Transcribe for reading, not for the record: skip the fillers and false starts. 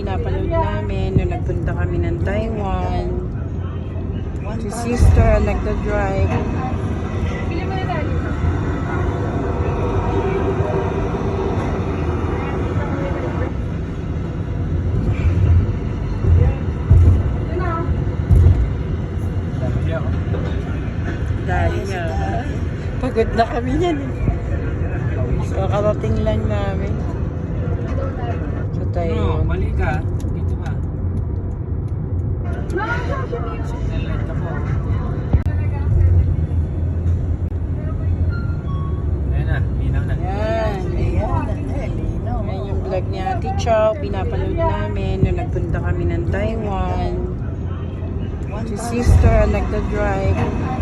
pinapanood namin nung nagpunta kami ng Taiwan. Si sister nagda-drive. Dahil nga, pagod na kami yan eh. So, karating lang namin. So, tayo. No, mali ka. Dito ka. Signal light ka po. Ayan na, linaw na. Yan. Ayan yung vlog ni Ate Chow. Pinapanood namin nung nagpunta kami ng Taiwan. Si sister nagda-drive.